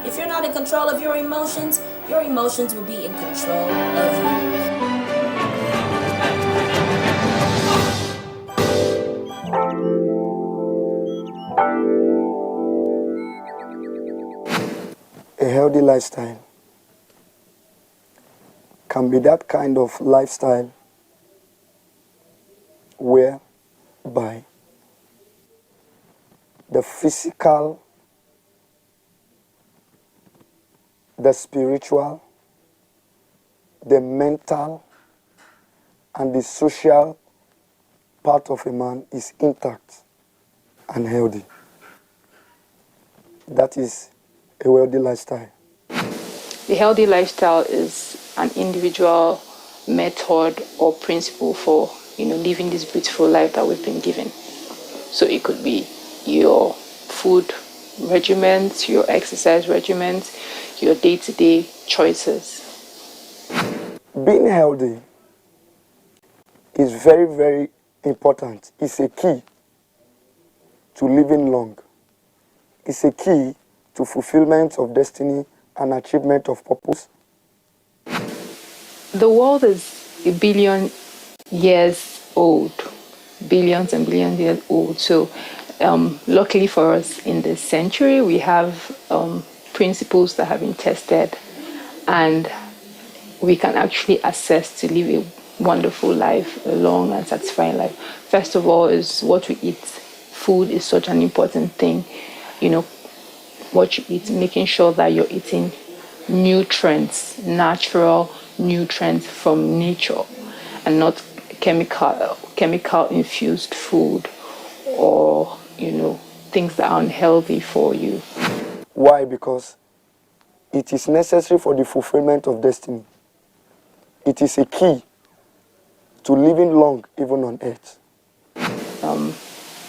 If you're not in control of your emotions will be in control of you. A healthy lifestyle can be that kind of lifestyle whereby the physical, the spiritual, the mental, and the social part of a man is intact and healthy. That is a wealthy lifestyle. The healthy lifestyle is an individual method or principle for living this beautiful life that we've been given. So it could be your food regimens, your exercise regimens, your day-to-day choices. Being healthy is very, very important. It's a key to living long. It's a key to fulfillment of destiny and achievement of purpose. The world is a billion years old, billions and billions years old. So luckily for us in this century, we have principles that have been tested, and we can actually access to live a wonderful life, a long and satisfying life. First of all is what we eat. Food is such an important thing. What you eat, making sure that you're eating nutrients, natural nutrients from nature, and not chemical infused food or things that are unhealthy for you. Why? Because it is necessary for the fulfillment of destiny. It is a key to living long even on earth.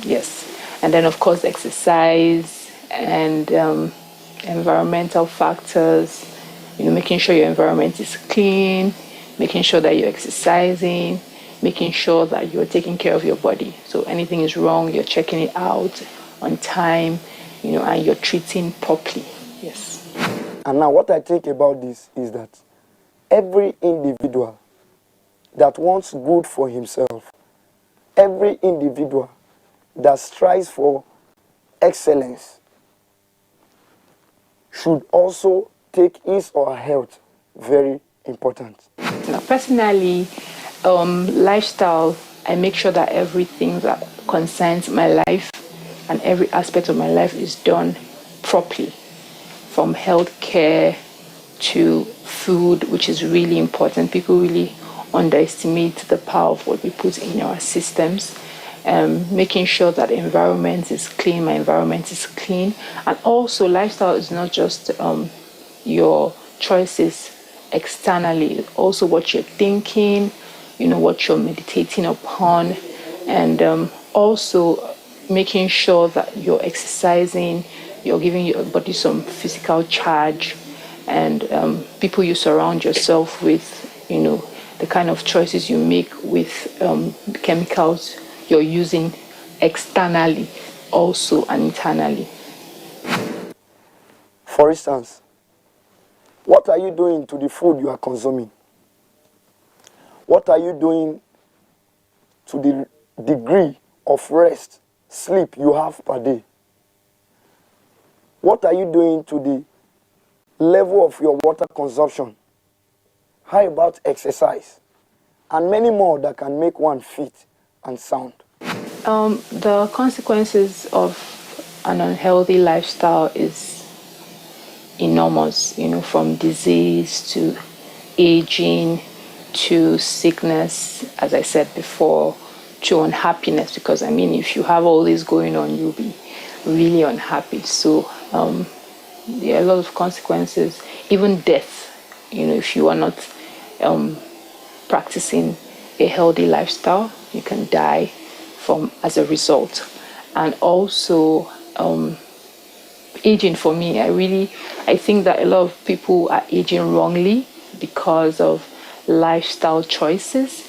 Yes, and then of course exercise and environmental factors, making sure your environment is clean, making sure that you're exercising, making sure that you're taking care of your body. So anything is wrong, you're checking it out on time, and you're treating properly. Yes. And now what I think about this is that every individual that wants good for himself, every individual that strives for excellence should also take his or her health very important. Now, personally, lifestyle, I make sure that everything that concerns my life and every aspect of my life is done properly, from health care to food, which is really important. People really underestimate the power of what we put in our systems. Making sure that the environment is clean, my environment is clean. And also, lifestyle is not just your choices externally, also what you're thinking, what you're meditating upon, and also making sure that you're exercising, you're giving your body some physical charge, and people you surround yourself with, the kind of choices you make with chemicals you're using externally also and internally. For instance, what are you doing to the food you are consuming? What are you doing to the degree of rest, sleep you have per day? What are you doing to the level of your water consumption? How about exercise? And many more that can make one fit and sound. The consequences of an unhealthy lifestyle is enormous, from disease to aging to sickness, as I said before, to unhappiness, because if you have all this going on, you'll be really unhappy. So there are a lot of consequences, even death, if you are not practicing a healthy lifestyle, you can die as a result. And also aging, for me, I think that a lot of people are aging wrongly because of lifestyle choices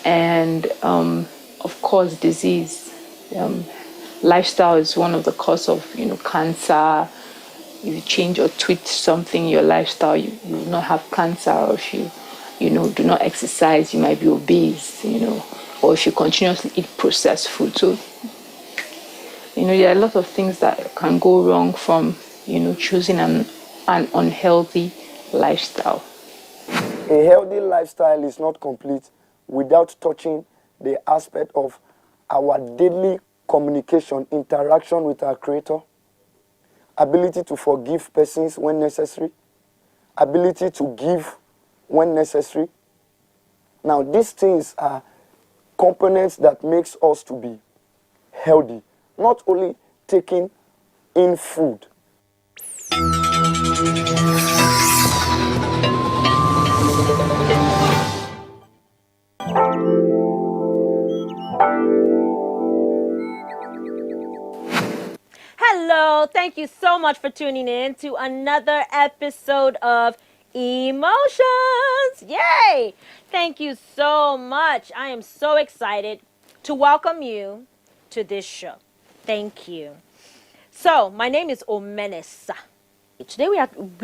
and of course disease. Lifestyle is one of the cause of cancer, if you change or tweak something in your lifestyle, you will not have cancer. Or if you do not exercise, you might be obese, or if you continuously eat processed food. So, there are a lot of things that can go wrong from, choosing an unhealthy lifestyle. A healthy lifestyle is not complete without touching the aspect of our daily communication, interaction with our Creator, ability to forgive persons when necessary, ability to give when necessary. Now, these things are components that makes us to be healthy, not only taking in food. Hello, thank you so much for tuning in to another episode of Emotions. Yay! Thank you so much. I am so excited to welcome you to this show. Thank you. So, my name is Omenesa. Today we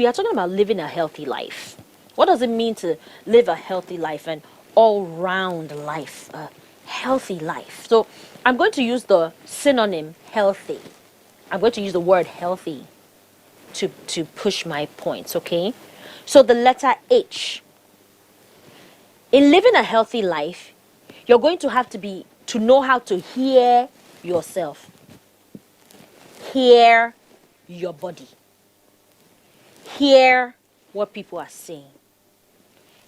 are talking about living a healthy life. What does it mean to live a healthy life, an all-round life, a healthy life? So, I'm going to use the synonym healthy. I'm going to use the word healthy to push my points, okay? So the letter H. In living a healthy life, you're going to have to know how to hear yourself. Hear your body. Hear what people are saying.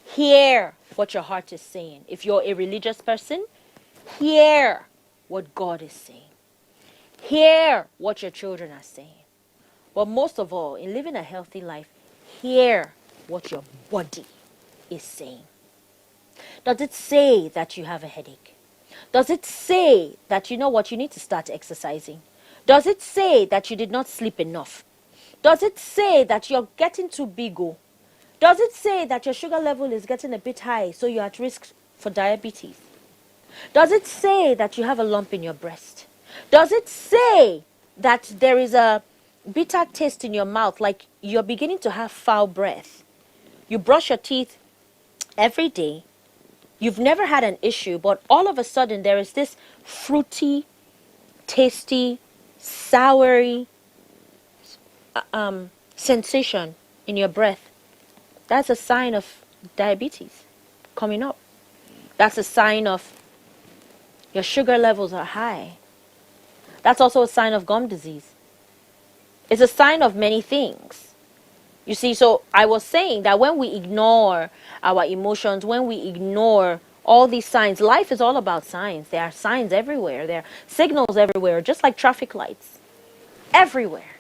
Hear what your heart is saying. If you're a religious person, hear what God is saying. Hear what your children are saying. But most of all, in living a healthy life, hear what your body is saying. Does it say that you have a headache? Does it say that you need to start exercising? Does it say that you did not sleep enough? Does it say that you're getting too big? Does it say that your sugar level is getting a bit high, so you're at risk for diabetes? Does it say that you have a lump in your breast? Does it say that there is a bitter taste in your mouth, like you're beginning to have foul breath? You brush your teeth every day. You've never had an issue, but all of a sudden there is this fruity, tasty, soury sensation in your breath. That's a sign of diabetes coming up. That's a sign of your sugar levels are high. That's also a sign of gum disease. It's a sign of many things. You see, so I was saying that when we ignore our emotions, when we ignore all these signs, life is all about signs. There are signs everywhere. There are signals everywhere, just like traffic lights. Everywhere.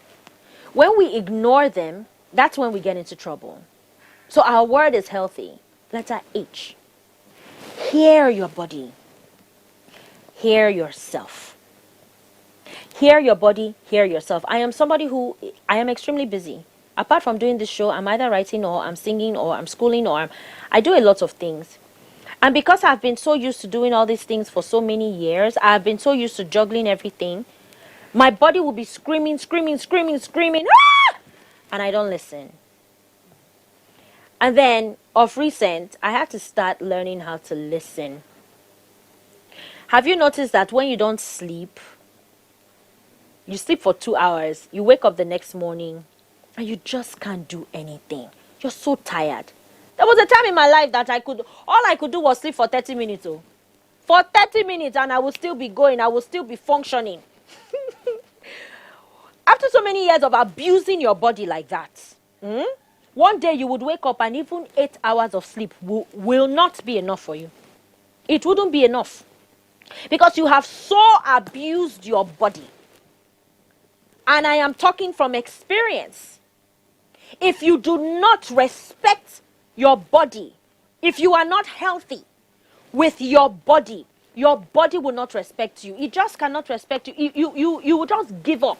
When we ignore them, that's when we get into trouble. So our word is healthy. Letter H. Hear your body. Hear yourself. Hear your body, hear yourself. I am extremely busy. Apart from doing this show, I'm either writing or I'm singing or I'm schooling or I do a lot of things. And because I've been so used to doing all these things for so many years, I've been so used to juggling everything, my body will be screaming, ah! And I don't listen. And then, of recent, I had to start learning how to listen. Have you noticed that when you don't sleep, you sleep for 2 hours, you wake up the next morning, and you just can't do anything. You're so tired. There was a time in my life that all I could do was sleep for 30 minutes. For 30 minutes, and I will still be going, I will still be functioning. After so many years of abusing your body like that, one day you would wake up and even 8 hours of sleep will not be enough for you. It wouldn't be enough. Because you have so abused your body. And I am talking from experience. If you do not respect your body, if you are not healthy with your body will not respect you. It just cannot respect you. You will just give up.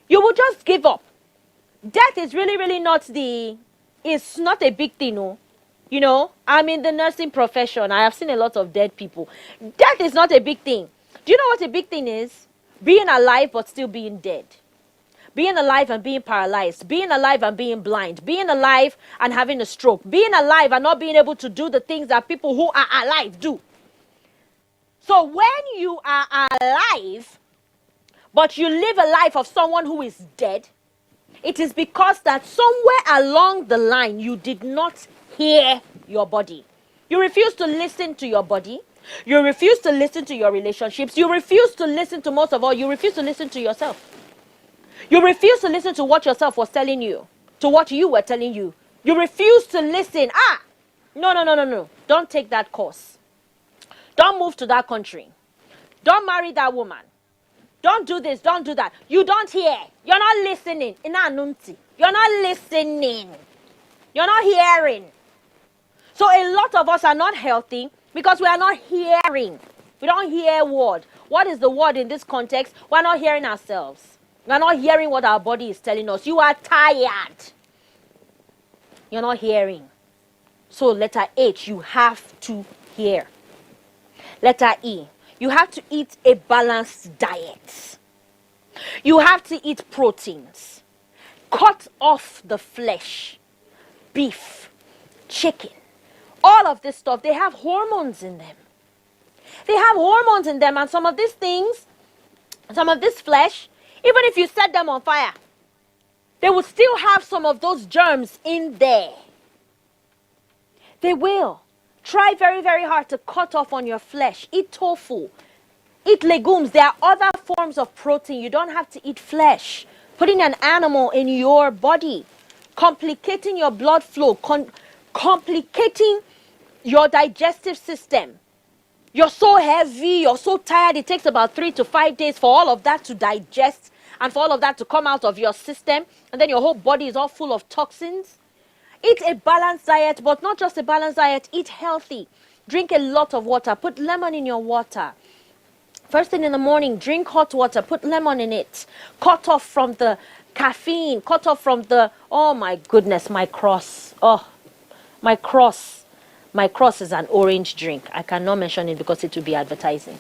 You will just give up. Death is really not it's not a big thing, no. You know, I'm in the nursing profession. I have seen a lot of dead people. Death is not a big thing. Do you know what a big thing is? Being alive but still being dead. being alive and being paralyzed, being alive and being blind, being alive and having a stroke, being alive and not being able to do the things that people who are alive do. So when you are alive, but you live a life of someone who is dead, it is because that somewhere along the line you did not hear your body. You refuse to listen to your body. You refuse to listen to your relationships. You refuse to listen to, most of all, you refuse to listen to yourself. You refuse to listen to what yourself was telling you, to what you were telling you. You refuse to listen. No. Don't take that course. Don't move to that country. Don't marry that woman. Don't do this, don't do that. You don't hear. You're not listening. You're not listening. You're not hearing. So a lot of us are not healthy because we are not hearing. We don't hear word. What is the word in this context? We're not hearing ourselves. We're not hearing what our body is telling us. You are tired. You're not hearing. So letter H, you have to hear. Letter E, you have to eat a balanced diet. You have to eat proteins. Cut off the flesh. Beef, chicken, all of this stuff, they have hormones in them. They have hormones in them, and some of these things, some of this flesh, even if you set them on fire, they will still have some of those germs in there. They will. Try very, very hard to cut off on your flesh. Eat tofu. Eat legumes. There are other forms of protein. You don't have to eat flesh. Putting an animal in your body, complicating your blood flow, complicating your digestive system. You're so heavy, you're so tired, it takes about 3 to 5 days for all of that to digest and for all of that to come out of your system, and then your whole body is all full of toxins. Eat a balanced diet, but not just a balanced diet, eat healthy. Drink a lot of water, put lemon in your water. First thing in the morning, drink hot water, put lemon in it. Cut off from the caffeine, cut off from the, oh my goodness, my cross. Oh, my cross. My cross is an orange drink. I cannot mention it because it will be advertising.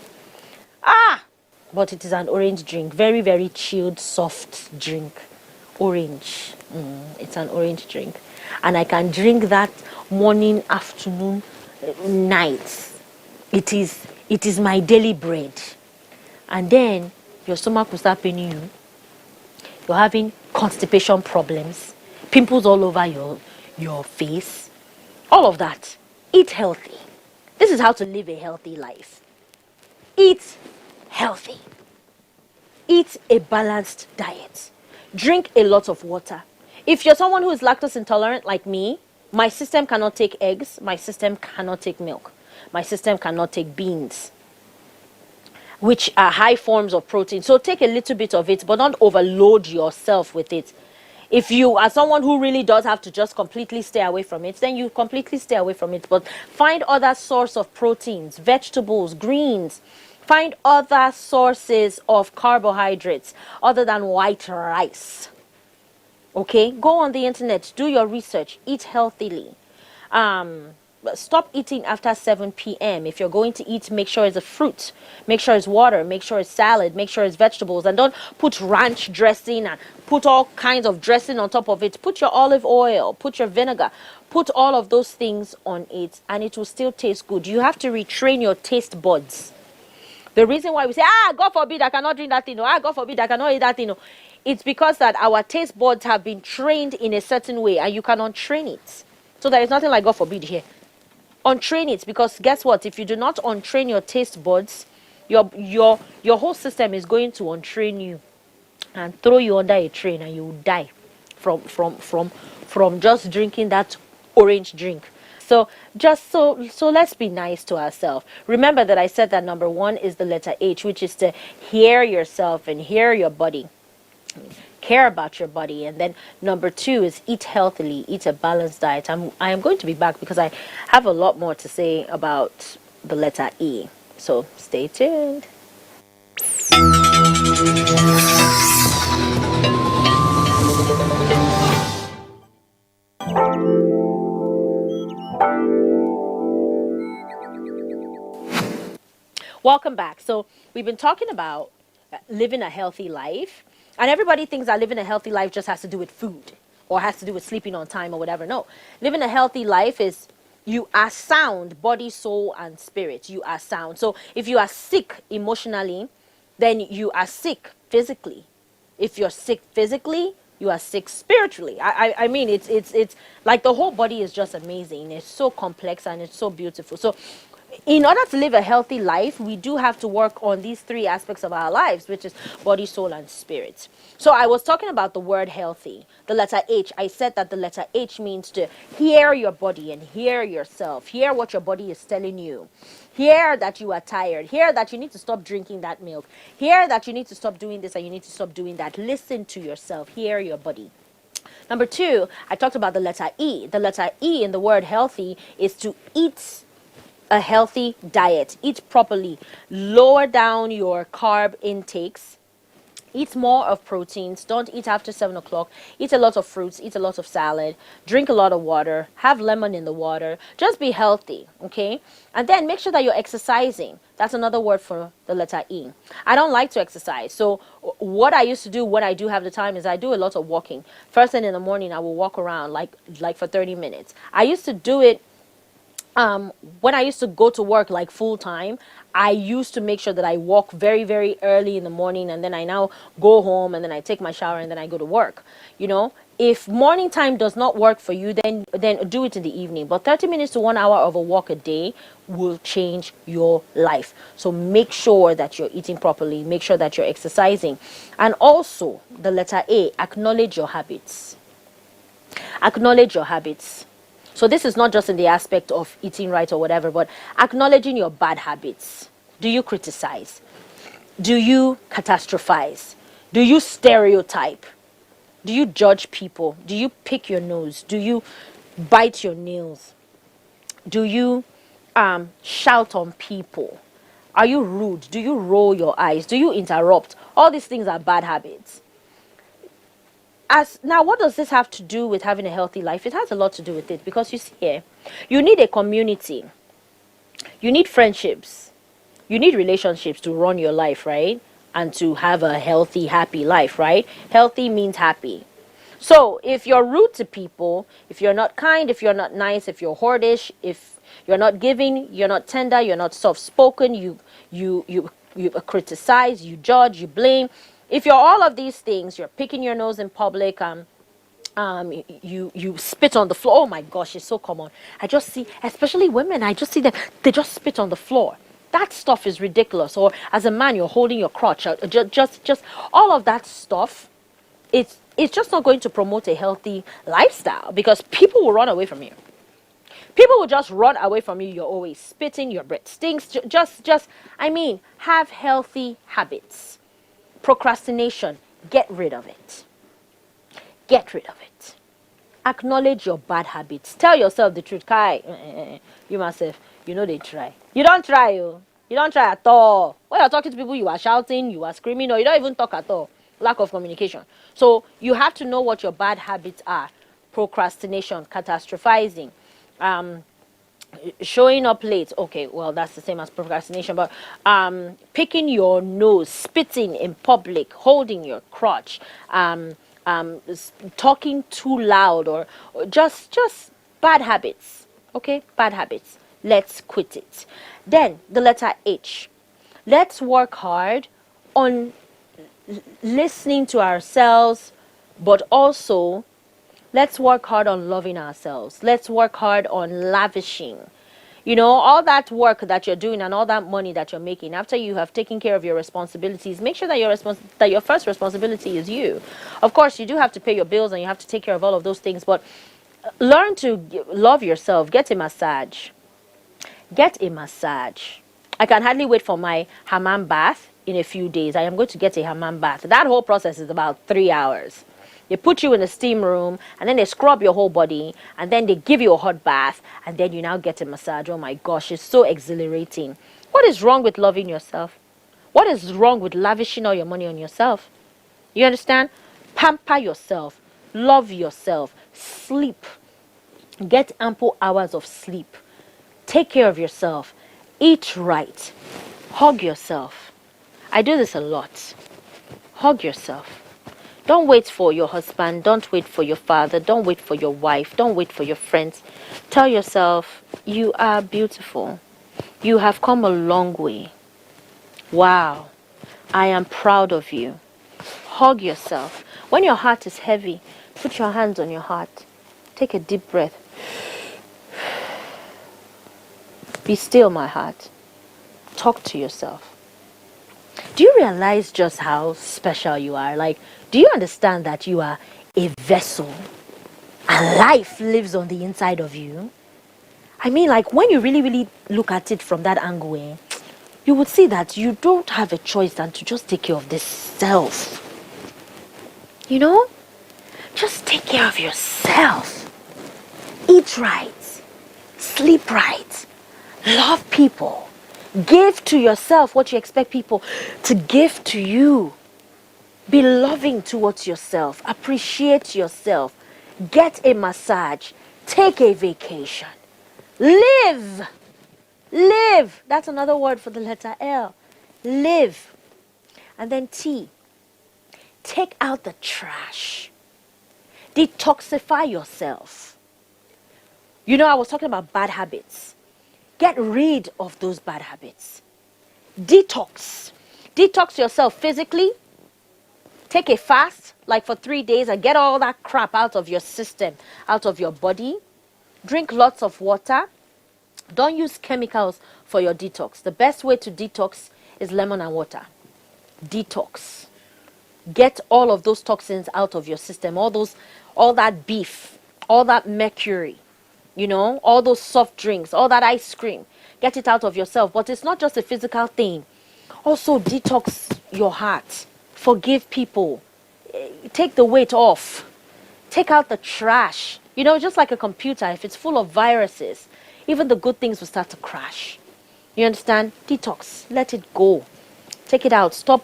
But it is an orange drink. Very, very chilled, soft drink. Orange. It's an orange drink. And I can drink that morning, afternoon, night. It is my daily bread. And then your stomach will start paining you. You're having constipation problems, pimples all over your face, all of that. Eat healthy. This is how to live a healthy life. Eat healthy. Eat a balanced diet. Drink a lot of water. If you're someone who is lactose intolerant like me, my system cannot take eggs, my system cannot take milk, my system cannot take beans, which are high forms of protein. So take a little bit of it, but don't overload yourself with it. If you are someone who really does have to just completely stay away from it, then you completely stay away from it. But find other source of proteins, vegetables, greens. Find other sources of carbohydrates other than white rice. Okay? Go on the internet, do your research, eat healthily. Stop eating after 7 p.m. If you're going to eat, make sure it's a fruit, make sure it's water, make sure it's salad, make sure it's vegetables, and don't put ranch dressing and put all kinds of dressing on top of it. Put your olive oil, put your vinegar, put all of those things on it, and it will still taste good. You have to retrain your taste buds. The reason why we say, God forbid I cannot drink that thing, or God forbid I cannot eat that thing, it's because that our taste buds have been trained in a certain way, and you can untrain it. So there is nothing like God forbid here. Untrain it, because guess what? If you do not untrain your taste buds, your whole system is going to untrain you and throw you under a train, and you will die from just drinking that orange drink. So so let's be nice to ourselves. Remember that I said that number 1 is the letter H, which is to hear yourself and hear your body. Care about your body. And then number 2 is eat healthily, eat a balanced diet. I am going to be back because I have a lot more to say about the letter E. So stay tuned. Welcome back. So we've been talking about living a healthy life, And everybody thinks that living a healthy life just has to do with food or has to do with sleeping on time or whatever. No, living a healthy life is you are sound, body, soul, and spirit. You are sound. So if you are sick emotionally, then you are sick physically. If you're sick physically, you are sick spiritually. I mean, it's like the whole body is just amazing. It's so complex and it's so beautiful. So in order to live a healthy life, we do have to work on these three aspects of our lives, which is body, soul, and spirit. So I was talking about the word healthy, the letter H. I said that the letter H means to hear your body and hear yourself, hear what your body is telling you. Hear that you are tired. Hear that you need to stop drinking that milk. Hear that you need to stop doing this and you need to stop doing that. Listen to yourself. Hear your body. Number two, I talked about the letter E. The letter E in the word healthy is to eat a healthy diet. Eat properly. Lower down your carb intakes. Eat more of proteins. Don't eat after 7 o'clock. Eat a lot of fruits. Eat a lot of salad. Drink a lot of water. Have lemon in the water. Just be healthy, okay? And then make sure that you're exercising. That's another word for the letter E. I don't like to exercise. So what I used to do when I do have the time is I do a lot of walking. First thing in the morning, I will walk around like for 30 minutes. I used to do it when I used to go to work like full time. I used to make sure that I walk very, very early in the morning, and then I now go home and then I take my shower and then I go to work. You know, if morning time does not work for you, then do it in the evening. But 30 minutes to 1 hour of a walk a day will change your life. So make sure that you're eating properly, make sure that you're exercising. And also the letter A, acknowledge your habits. Acknowledge your habits. So this is not just in the aspect of eating right or whatever, but acknowledging your bad habits. Do you criticize? Do you catastrophize? Do you stereotype? Do you judge people? Do you pick your nose? Do you bite your nails? Do you shout on people? Are you rude? Do you roll your eyes? Do you interrupt? All these things are bad habits. Now, what does this have to do with having a healthy life? It has a lot to do with it, because you see here, you need a community, you need friendships, you need relationships to run your life, right? And to have a healthy, happy life, right? Healthy means happy. So if you're rude to people, if you're not kind, if you're not nice, if you're hoardish, if you're not giving, you're not tender, you're not soft-spoken, you criticize, you judge, you blame. If you're all of these things, you're picking your nose in public, you spit on the floor. Oh my gosh, it's so common. I just see, especially women, I just see them, they just spit on the floor. That stuff is ridiculous. Or as a man, you're holding your crotch. Just all of that stuff, it's just not going to promote a healthy lifestyle, because people will run away from you. People will just run away from you. You're always spitting, your breath stinks. I mean, have healthy habits. Procrastination, get rid of it. Get rid of it. Acknowledge your bad habits. Tell yourself the truth. Kai, you myself, you know they try. You don't try, you. You don't try at all. When you're talking to people, you are shouting, you are screaming, or you don't even talk at all. Lack of communication. So you have to know what your bad habits are. Procrastination, catastrophizing, showing up late. Okay, well, that's the same as procrastination, but picking your nose, spitting in public, holding your crotch, talking too loud, or just bad habits. Okay, bad habits. Let's quit it. Then the letter H. Let's work hard on listening to ourselves, but also let's work hard on loving ourselves. Let's work hard on lavishing. You know, all that work that you're doing and all that money that you're making, after you have taken care of your responsibilities, make sure that your first responsibility is you. Of course, you do have to pay your bills and you have to take care of all of those things, but learn to love yourself. Get a massage. Get a massage. I can hardly wait for my hammam bath in a few days. I am going to get a hammam bath. That whole process is about 3 hours. They put you in a steam room, and then they scrub your whole body, and then they give you a hot bath, and then you now get a massage. Oh my gosh, it's so exhilarating. What is wrong with loving yourself? What is wrong with lavishing all your money on yourself? You understand? Pamper yourself. Love yourself. Sleep. Get ample hours of sleep. Take care of yourself. Eat right. Hug yourself. I do this a lot. Hug yourself. Don't wait for your husband. Don't wait for your father. Don't wait for your wife. Don't wait for your friends. Tell yourself, you are beautiful. You have come a long way. Wow. I am proud of you. Hug yourself. When your heart is heavy, put your hands on your heart. Take a deep breath. Be still, my heart. Talk to yourself. Do you realize just how special you are? Like, do you understand that you are a vessel and life lives on the inside of you? I mean, like, when you really, really look at it from that angle, you would see that you don't have a choice than to just take care of this self. You know? Just take care of yourself. Eat right. Sleep right. Love people. Give to yourself what you expect people to give to you. Be loving towards yourself. Appreciate yourself. Get a massage. Take a vacation. Live. Live. That's another word for the letter L. Live. And then T. Take out the trash. Detoxify yourself. You know, I was talking about bad habits. Get rid of those bad habits. Detox. Detox yourself physically. Take a fast, like for 3 days, and get all that crap out of your system, out of your body. Drink lots of water. Don't use chemicals for your detox. The best way to detox is lemon and water. Detox. Get all of those toxins out of your system. All that beef, all that mercury, you know, all those soft drinks, all that ice cream. Get it out of yourself. But it's not just a physical thing. Also detox your heart. Forgive people. Take the weight off. Take out the trash. You know, just like a computer, if it's full of viruses, even the good things will start to crash. You understand? Detox. Let it go. Take it out. Stop.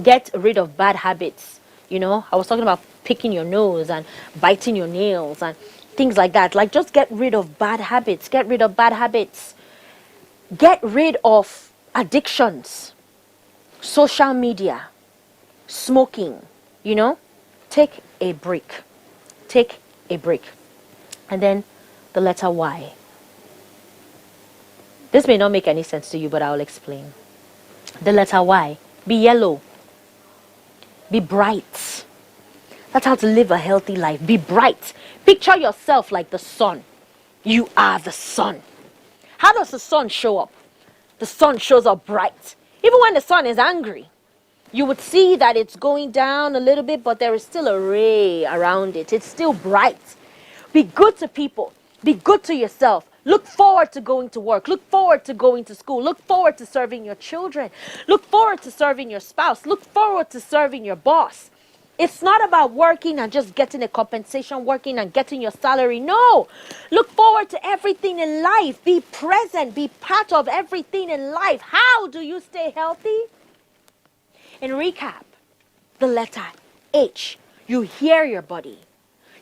Get rid of bad habits. You know, I was talking about picking your nose and biting your nails and things like that. Like, just get rid of bad habits. Get rid of bad habits. Get rid of addictions. Social media. Smoking. You know, take a break. Take a break. And then the letter Y. This may not make any sense to you, but I'll explain. The letter Y. Be yellow. Be bright. That's how to live a healthy life. Be bright. Picture yourself like the sun. You are the sun. How does the sun show up? The sun shows up bright. Even when the sun is angry, you would see that it's going down a little bit, but there is still a ray around it. It's still bright. Be good to people. Be good to yourself. Look forward to going to work. Look forward to going to school. Look forward to serving your children. Look forward to serving your spouse. Look forward to serving your boss. It's not about working and just getting a compensation, working and getting your salary. No. Look forward to everything in life. Be present. Be part of everything in life. How do you stay healthy? In recap, the letter H. You hear your body.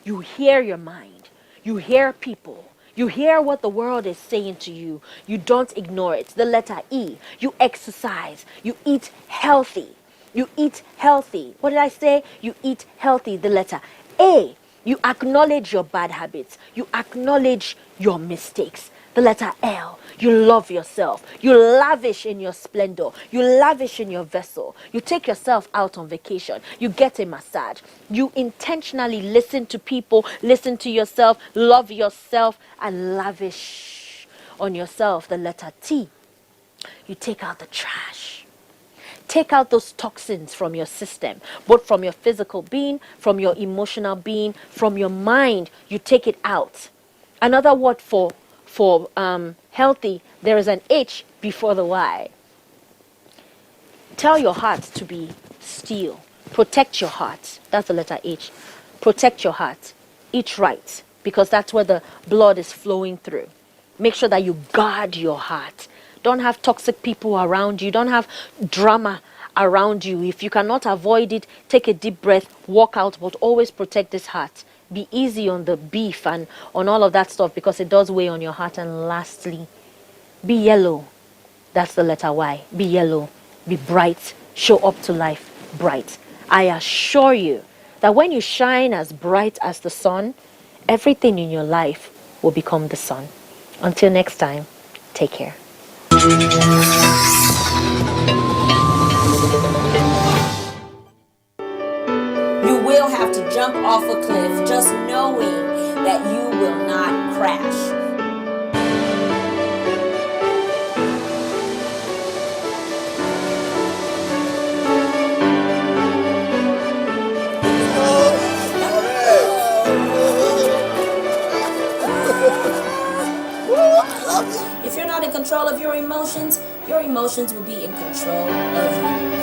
You hear your mind. You hear people. You hear what the world is saying to you. You don't ignore it. The letter E. You exercise. You eat healthy. You eat healthy. What did I say? You eat healthy. The letter A. You acknowledge your bad habits. You acknowledge your mistakes. The letter L. You love yourself. You lavish in your splendor. You lavish in your vessel. You take yourself out on vacation. You get a massage. You intentionally listen to people, listen to yourself, love yourself, and lavish on yourself. The letter T. You take out the trash. Take out those toxins from your system, both from your physical being, from your emotional being, from your mind. You take it out. Another word for healthy, there is an H before the Y. Tell your heart to be still. Protect your heart. That's the letter H. Protect your heart. Eat right, because that's where the blood is flowing through. Make sure that you guard your heart. Don't have toxic people around you. Don't have drama around you. If you cannot avoid it, take a deep breath, walk out, but always protect this heart. Be easy on the beef and on all of that stuff, because it does weigh on your heart. And lastly, be yellow. That's the letter Y. Be yellow. Be bright. Show up to life bright. I assure you that when you shine as bright as the sun, everything in your life will become the sun. Until next time, take care. You will have to jump off a cliff just knowing that you will not crash. If you're not in control of your emotions will be in control of you.